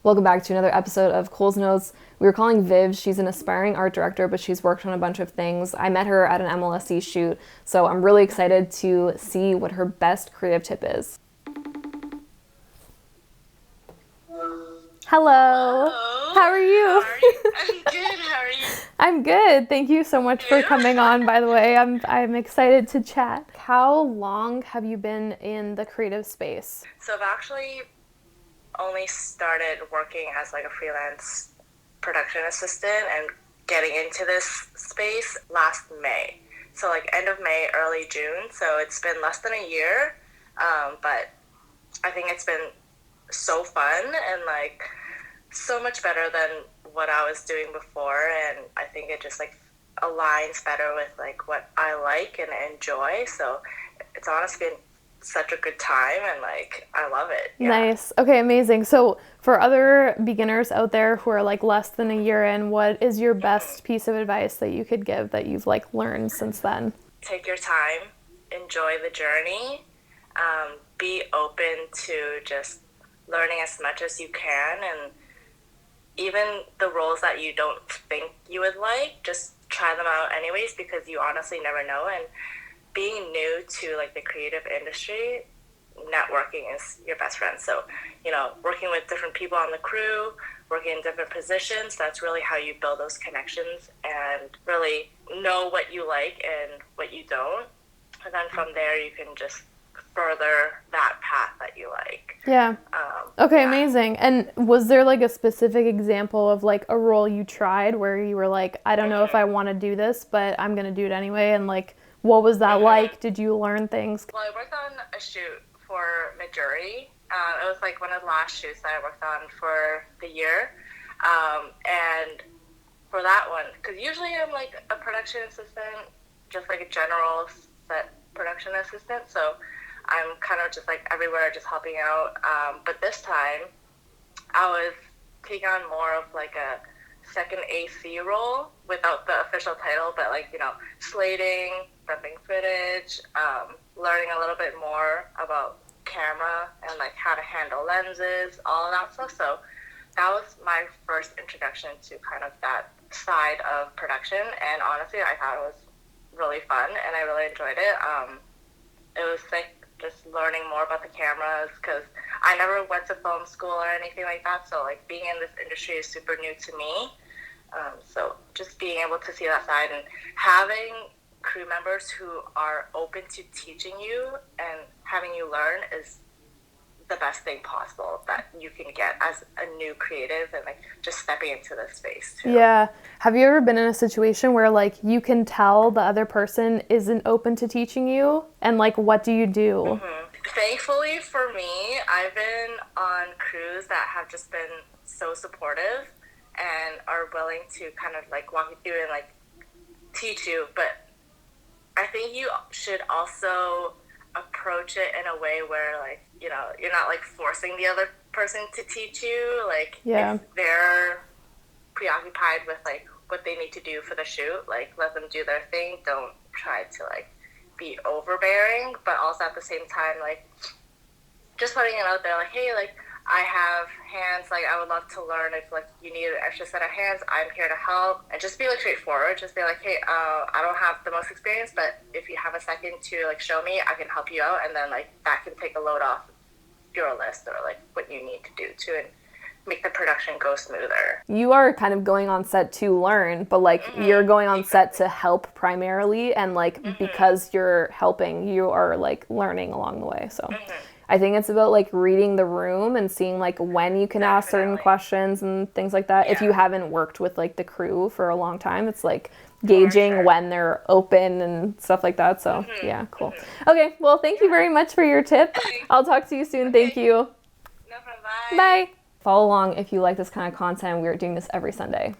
Welcome back to another episode of Cole's Notes. We were calling Viv. She's an aspiring art director, but she's worked on a bunch of things. I met her at an MLSE shoot, so I'm really excited to see what her best creative tip is. Hello. Hello. How are you? I'm good. How are you? I'm good. Thank you so much for coming on, by the way. I'm excited to chat. How long have you been in the creative space? So I've actually only started working as like a freelance production assistant and getting into this space last May. So like end of May, early June. So it's been less than a year, but I think it's been so fun and like so much better than what I was doing before, and I think it just like aligns better with like what I like and enjoy. So it's honestly been such a good time and like I love it. Yeah. Nice. Okay, amazing. So for other beginners out there who are like less than a year in, what is your best piece of advice that you could give that you've like learned since then? Take your time, enjoy the journey, be open to just learning as much as you can, and even the roles that you don't think you would like, just try them out anyways, because you honestly never know. And being new to like the creative industry, networking is your best friend. So, you know, working with different people on the crew, working in different positions, that's really how you build those connections and really know what you like and what you don't. And then from there, you can just further that path that you like. Yeah. Okay, amazing. And was there like a specific example of like a role you tried where you were like, I don't know if I want to do this, but I'm going to do it anyway? And like, what was that like? Did you learn things? Well, I worked on a shoot for Midjourney. It was like one of the last shoots that I worked on for the year. And for that one, because usually I'm like a production assistant, just like a general set production assistant. So I'm kind of just like everywhere, just helping out. But this time, I was taking on more of like a second AC role without the official title, but like, you know, slating, prepping footage, learning a little bit more about camera and like how to handle lenses, all of that stuff. So that was my first introduction to kind of that side of production. And honestly, I thought it was really fun and I really enjoyed it. It was like just learning more about the cameras, because I never went to film school or anything like that. So like being in this industry is super new to me. So just being able to see that side and having crew members who are open to teaching you and having you learn is the best thing possible that you can get as a new creative and like just stepping into this space too. Yeah. Have you ever been in a situation where like you can tell the other person isn't open to teaching you, and like what do you do? Mm-hmm. Thankfully for me, I've been on crews that have just been so supportive and are willing to kind of like walk you through and like teach you. But I think you should also approach it in a way where like, you know, you're not like forcing the other person to teach you. Like if they're preoccupied with like what they need to do for the shoot, like let them do their thing. Don't try to like be overbearing, but also at the same time like just putting it out there like, hey, like I have hands, like I would love to learn. If like you need an extra set of hands, I'm here to help. And just be like straightforward, just be like, hey, I don't have the most experience, but if you have a second to like show me, I can help you out. And then like that can take a load off your list or like what you need to do to and make the production go smoother. You are kind of going on set to learn, but like you're going on set to help primarily, and like because you're helping, you are like learning along the way. So I think it's about like reading the room and seeing like when you can ask certain questions and things like that. If you haven't worked with like the crew for a long time, it's like gauging when they're open and stuff like that. So yeah, cool. Okay, well, thank you very much for your tip. I'll talk to you soon. Thank you. No problem. Bye. Bye. Follow along if you like this kind of content. We're doing this every Sunday.